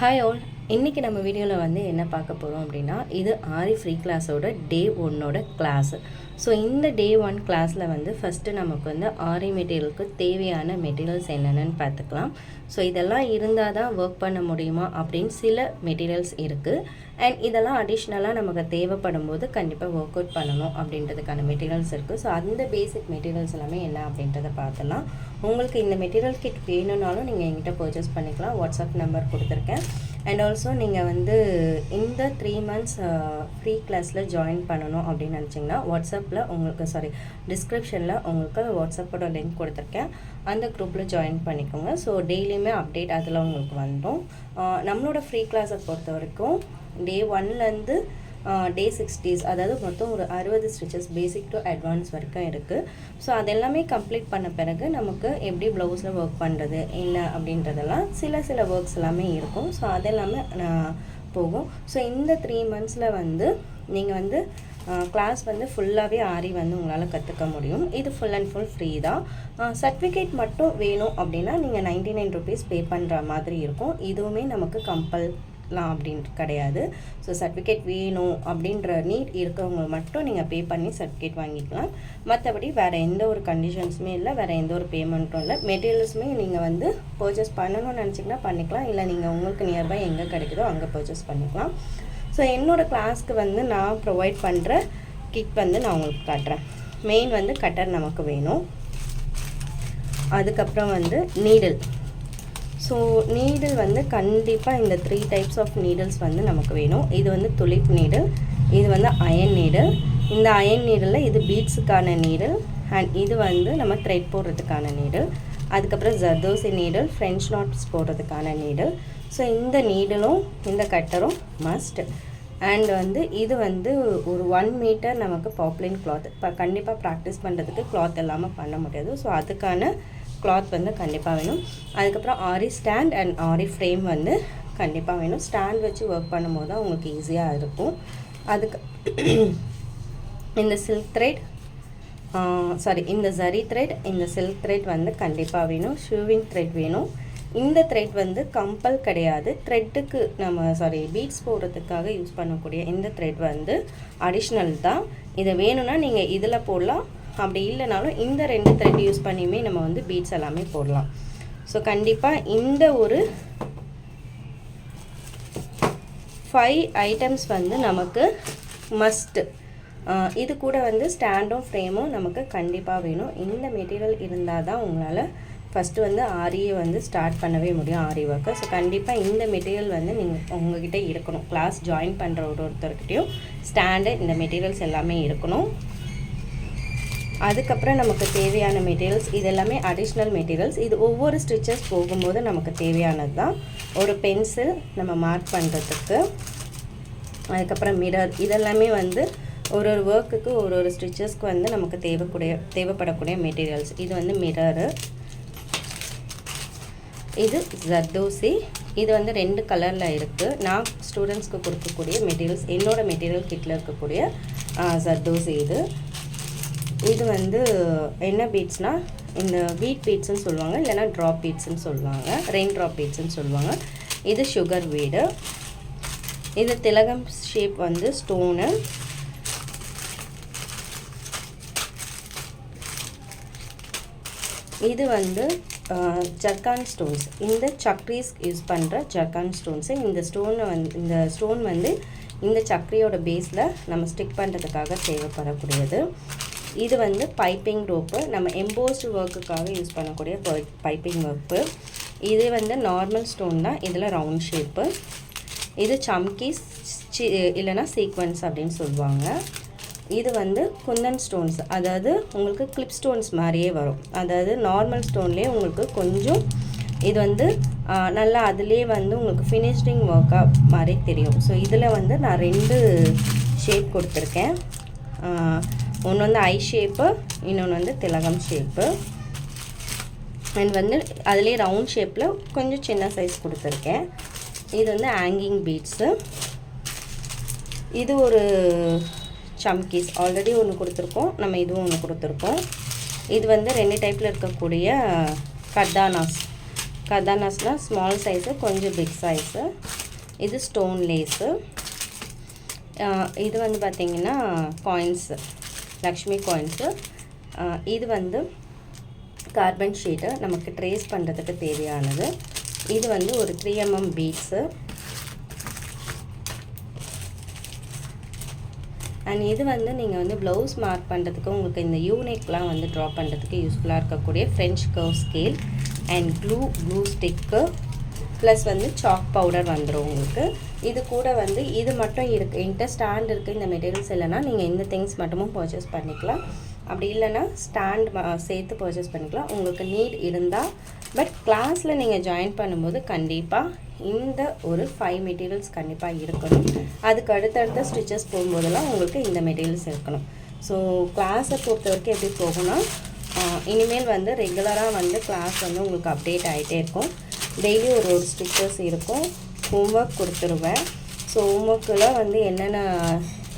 Hi all. இன்றைக்கி நம்ம வீடியோவில் வந்து என்ன பார்க்க போகிறோம் அப்படின்னா, இது ஆரி ஃப்ரீ கிளாஸோட டே 1ஓட கிளாஸு. ஸோ இந்த டே 1 கிளாஸில் வந்து ஃபஸ்ட்டு நமக்கு வந்து ஆரி மெட்டீரியலுக்கு தேவையான மெட்டீரியல்ஸ் என்னென்னு பார்த்துக்கலாம். ஸோ இதெல்லாம் இருந்தால் தான் ஒர்க் பண்ண முடியுமா அப்படின்னு சில மெட்டீரியல்ஸ் இருக்குது. அண்ட் இதெல்லாம் அடிஷ்னலாக நமக்கு தேவைப்படும் போது கண்டிப்பாக ஒர்க் அவுட் பண்ணணும் அப்படின்றதுக்கான மெட்டீரியல்ஸ் இருக்குது. ஸோ அந்த பேசிக் மெட்டீரியல்ஸ் எல்லாமே என்ன அப்படின்றத பார்த்துலாம். உங்களுக்கு இந்த மெட்டீரியல் கிட் வேணும்னாலும் நீங்கள் என்கிட்ட பர்ச்சேஸ் பண்ணிக்கலாம். வாட்ஸ்அப் நம்பர் கொடுத்துருக்கேன். அண்ட் ஆல்சோ நீங்கள் வந்து இந்த 3 months ஃப்ரீ கிளாஸில் ஜாயின் பண்ணணும் அப்படின்னு நினச்சிங்கன்னா வாட்ஸ்அப்பில் உங்களுக்கு டிஸ்கிரிப்ஷனில் உங்களுக்கு வாட்ஸ்அப்போட லிங்க் கொடுத்துருக்கேன். அந்த குரூப்பில் ஜாயின் பண்ணிக்கோங்க. ஸோ டெய்லியுமே அப்டேட் அதில் உங்களுக்கு வந்துடும். நம்மளோட ஃப்ரீ கிளாஸை பொறுத்த வரைக்கும் டே 1லேருந்து டே 60 அதாவது மொத்தம் ஒரு 60 ஸ்டிச்சஸ் பேசிக் டு அட்வான்ஸ் வரைக்கும் இருக்குது. ஸோ அதெல்லாமே கம்ப்ளீட் பண்ண பிறகு நமக்கு எப்படி ப்ளவுஸில் ஒர்க் பண்ணுறது என்ன அப்படின்றதெல்லாம் சில ஒர்க்ஸ் எல்லாமே இருக்கும். ஸோ அதெல்லாமே போகும். ஸோ இந்த 3 monthsல வந்து நீங்கள் வந்து கிளாஸ் வந்து ஃபுல்லாகவே ஆரி வந்து உங்களால் கற்றுக்க முடியும். இது ஃபுல் அண்ட் ஃபுல் ஃப்ரீ தான். சர்டிஃபிகேட் மட்டும் வேணும் அப்படின்னா நீங்கள் 99 rupees பே பண்ணுற மாதிரி இருக்கும். இதுவுமே நமக்கு அப்படின்ட்டு கிடையாது. ஸோ சர்டிஃபிகேட் வேணும் அப்படின்ற நீட் இருக்கவங்க மட்டும் நீங்கள் பே பண்ணி சர்டிஃபிகேட் வாங்கிக்கலாம். மற்றபடி வேறு எந்த ஒரு கண்டிஷன்ஸுமே இல்லை, வேறு எந்த ஒரு பேமெண்ட்டும் இல்லை. மெட்டீரியல்ஸுமே நீங்கள் வந்து பர்ச்சேஸ் பண்ணணும்னு நினச்சிங்கன்னா பண்ணிக்கலாம். இல்லை நீங்கள் உங்களுக்கு நியர்பை எங்கே கிடைக்குதோ அங்கே பர்ச்சேஸ் பண்ணிக்கலாம். ஸோ என்னோடய கிளாஸ்க்கு வந்து நான் ப்ரொவைட் பண்ணுற கிட் வந்து நான் உங்களுக்கு காட்டுறேன். மெயின் வந்து கட்டர் நமக்கு வேணும். அதுக்கப்புறம் வந்து நீடில். ஸோ நீடில் வந்து கண்டிப்பாக இந்த 3 types ஆஃப் நீடில்ஸ் வந்து நமக்கு வேணும். இது வந்து துளிப் நீடில், இது வந்து அயன் நீடில். இந்த அயன் நீடிலில் இது பீட்ஸுக்கான நீடில் அண்ட் இது வந்து நம்ம த்ரெட் போடுறதுக்கான நீடில். அதுக்கப்புறம் ஜர்தோசி நீடில், ஃப்ரெஞ்ச் நாட்ஸ் போடுறதுக்கான நீடில். ஸோ இந்த நீடிலும் இந்த கட்டரும் மஸ்ட். அண்ட் வந்து இது வந்து ஒரு 1 meter நமக்கு பாப்லின் கிளாத். இப்போ கண்டிப்பாக ப்ராக்டிஸ் பண்ணுறதுக்கு கிளாத் இல்லாமல் பண்ண முடியாது. ஸோ அதுக்கான கிளாத் வந்து கண்டிப்பாக வேணும். அதுக்கப்புறம் ஆரி ஸ்டாண்ட் அண்ட் ஆரி ஃப்ரேம் வந்து கண்டிப்பாக வேணும். ஸ்டாண்ட் வச்சு ஒர்க் பண்ணும்போது தான் உங்களுக்கு ஈஸியாக இருக்கும். அதுக்கு இந்த சில்க் த்ரெட் இந்த ஜரி த்ரெட், இந்த சில்க் த்ரெட் வந்து கண்டிப்பாக வேணும். ஷூவிங் த்ரெட் வேணும். இந்த த்ரெட் வந்து கம்பல் கிடையாது. த்ரெட்டுக்கு நம்ம பீட்ஸ் போடுறதுக்காக யூஸ் பண்ணக்கூடிய இந்த த்ரெட் வந்து அடிஷ்னல் தான். இதை வேணும்னா நீங்கள் இதில் போடலாம். அப்படி இல்லைனாலும் இந்த 2 த்ரெட் யூஸ் பண்ணியுமே நம்ம வந்து பீட்ஸ் எல்லாமே போடலாம். ஸோ கண்டிப்பாக இந்த ஒரு 5 items வந்து நமக்கு மஸ்ட்டு. இது கூட வந்து ஸ்டாண்டும் ஃப்ரேமும் நமக்கு கண்டிப்பாக வேணும். இந்த மெட்டீரியல் இருந்தால் தான் உங்களால் ஃபஸ்ட்டு வந்து ஆரியை வந்து ஸ்டார்ட் பண்ணவே முடியும், ஆரி ஒர்க்கை. ஸோ கண்டிப்பாக இந்த மெட்டீரியல் வந்து நீங்கள் உங்ககிட்ட இருக்கணும். கிளாஸ் ஜாயின் பண்ணுற ஒருத்தர்கிட்டையும் ஸ்டாண்டு இந்த மெட்டீரியல்ஸ் எல்லாமே இருக்கணும். அதுக்கப்புறம் நமக்கு தேவையான மெட்டீரியல்ஸ் இது எல்லாமே அடிஷ்னல் மெட்டீரியல்ஸ். இது ஒவ்வொரு ஸ்டிச்சஸ் போகும்போது நமக்கு தேவையானது தான். ஒரு பென்சில் நம்ம மார்க் பண்ணுறதுக்கு, அதுக்கப்புறம் மிரர், இதெல்லாமே வந்து ஒரு ஒர்க்குக்கு ஒரு ஸ்டிச்சஸ்க்கு வந்து நமக்கு தேவைப்படக்கூடிய மெட்டீரியல்ஸ். இது வந்து மிரரு, இது ஜர்தோசி. இது வந்து 2 கலரில் இருக்குது. நான் ஸ்டூடெண்ட்ஸ்க்கு கொடுக்கக்கூடிய மெட்டீரியல்ஸ், என்னோடய மெட்டீரியல் கிட்டில் இருக்கக்கூடிய ஜர்தோசி. இது வந்து என்ன பீட்ஸ்னால் இந்த வீட் பீட்ஸ்ன்னு சொல்லுவாங்க, இல்லைனா ட்ராப் பீட்ஸ்ன்னு சொல்லுவாங்க, ரெயின் ட்ராப் பீட்ஸ்ன்னு சொல்லுவாங்க. இது சுகர் வீடு. இது திலகம் ஷேப் வந்து ஸ்டோனு. இது வந்து ஜர்கான் ஸ்டோன்ஸ். இந்த சக்ரீஸ் யூஸ் பண்ணுற ஜர்கான் ஸ்டோன்ஸு. இந்த ஸ்டோன் வந்து இந்த சக்ரியோட பேஸில் நம்ம ஸ்டிக் பண்ணுறதுக்காக தேவைப்படக்கூடியது. இது வந்து பைப்பிங் ரோப்பு, நம்ம எம்போஸ்டு ஒர்க்குக்காக யூஸ் பண்ணக்கூடிய பைப்பிங் ஒர்க்கு. இது வந்து நார்மல் ஸ்டோன் தான், இதில் ரவுண்ட் ஷேப்பு. இது சம்கீஸ் இல்லைனா சீக்வன்ஸ் அப்படின்னு சொல்லுவாங்க. இது வந்து குந்தன் ஸ்டோன்ஸ், அதாவது உங்களுக்கு கிளிப் ஸ்டோன்ஸ் மாதிரியே வரும். அதாவது நார்மல் ஸ்டோன்லேயே உங்களுக்கு கொஞ்சம் இது வந்து நல்லா அதுலேயே வந்து உங்களுக்கு ஃபினிஷிங் ஒர்க்காக மாதிரி தெரியும். ஸோ இதில் வந்து நான் 2 ஷேப் கொடுத்துருக்கேன். ஒன்று வந்து ஐ ஷேப்பு, இன்னொன்று வந்து திலகம் ஷேப்பு. அண்ட் வந்து அதுலேயே ரவுண்ட் ஷேப்பில் கொஞ்சம் சின்ன சைஸ் கொடுத்துருக்கேன். இது வந்து ஹேங்கிங் பீட்ஸு. இது ஒரு சம்கீஸ், ஆல்ரெடி ஒன்று கொடுத்துருக்கோம், நம்ம இதுவும் ஒன்று கொடுத்துருக்கோம். இது வந்து 2 டைப்பில் இருக்கக்கூடிய கர்தானாஸ். கர்தானாஸ்னால் ஸ்மால் சைஸு, கொஞ்சம் பிக் சைஸு. இது ஸ்டோன் லேஸு. இது வந்து பார்த்திங்கன்னா காயின்ஸு, லக்ஷ்மி காயின்ஸு. இது வந்து கார்பன் ஷீட்டு, நமக்கு ட்ரேஸ் பண்ணுறதுக்கு தேவையானது. இது வந்து ஒரு 3 mm பீட்ஸு. அண்ட் இது வந்து நீங்கள் வந்து ப்ளவுஸ் மார்க் பண்ணுறதுக்கு, உங்களுக்கு இந்த யூனிக்லாம் வந்து ட்ரா பண்ணுறதுக்கு யூஸ்ஃபுல்லாக இருக்கக்கூடிய French curve scale and glue stick plus வந்து சாக் பவுடர் வந்துடும் உங்களுக்கு. இது கூட வந்து இது மட்டும் இருக்குது, என்கிட்ட ஸ்டாண்ட் இருக்குது, இந்த மெட்டீரியல்ஸ் இல்லைனா நீங்கள் இந்த திங்ஸ் மட்டுமும் பர்ச்சேஸ் பண்ணிக்கலாம். அப்படி இல்லைனா ஸ்டாண்ட் சேர்த்து பர்ச்சேஸ் பண்ணிக்கலாம் உங்களுக்கு நீட் இருந்தால். பட் கிளாஸில் நீங்கள் ஜாயின் பண்ணும்போது கண்டிப்பாக இந்த ஒரு 5 மெட்டீரியல்ஸ் கண்டிப்பாக இருக்கணும். அதுக்கு அடுத்தடுத்த ஸ்டிச்சஸ் போகும்போதெல்லாம் உங்களுக்கு இந்த மெட்டீரியல்ஸ் இருக்கணும். ஸோ கிளாஸை பொறுத்த வரைக்கும் எப்படி போகும்னா, இனிமேல் வந்து ரெகுலராக வந்து கிளாஸ் வந்து உங்களுக்கு அப்டேட் ஆகிட்டே இருக்கும். டெய்லி ஒரு ஸ்டிச்சஸ் இருக்கும். ஹோம்ஒர்க் கொடுத்துருவேன். ஸோ ஹோம்ஒர்க்கில் வந்து என்னென்ன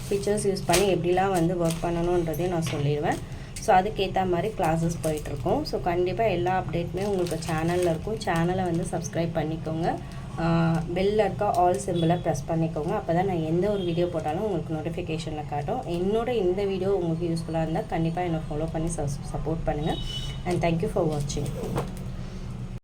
ஃபீச்சர்ஸ் யூஸ் பண்ணி எப்படிலாம் வந்து ஒர்க் பண்ணணுன்றதையும் நான் சொல்லிடுவேன். ஸோ அதுக்கேற்ற மாதிரி கிளாஸஸ் போயிட்டுருக்கோம். ஸோ கண்டிப்பாக எல்லா அப்டேட்டுமே உங்களுக்கு சேனலில் இருக்கும். சேனலை வந்து சப்ஸ்கிரைப் பண்ணிக்கோங்க. பெல்லில் இருக்க ஆல் சிம்பிளை ப்ரெஸ் பண்ணிக்கோங்க. அப்போ தான் நான் எந்த ஒரு வீடியோ போட்டாலும் உங்களுக்கு நோட்டிஃபிகேஷனில் காட்டும். இந்த வீடியோ உங்களுக்கு யூஸ்ஃபுல்லாக இருந்தால் கண்டிப்பாக என்னை ஃபாலோ பண்ணி சப்போர்ட் பண்ணுங்கள். அண்ட் தேங்க்யூ ஃபார் வாட்சிங்.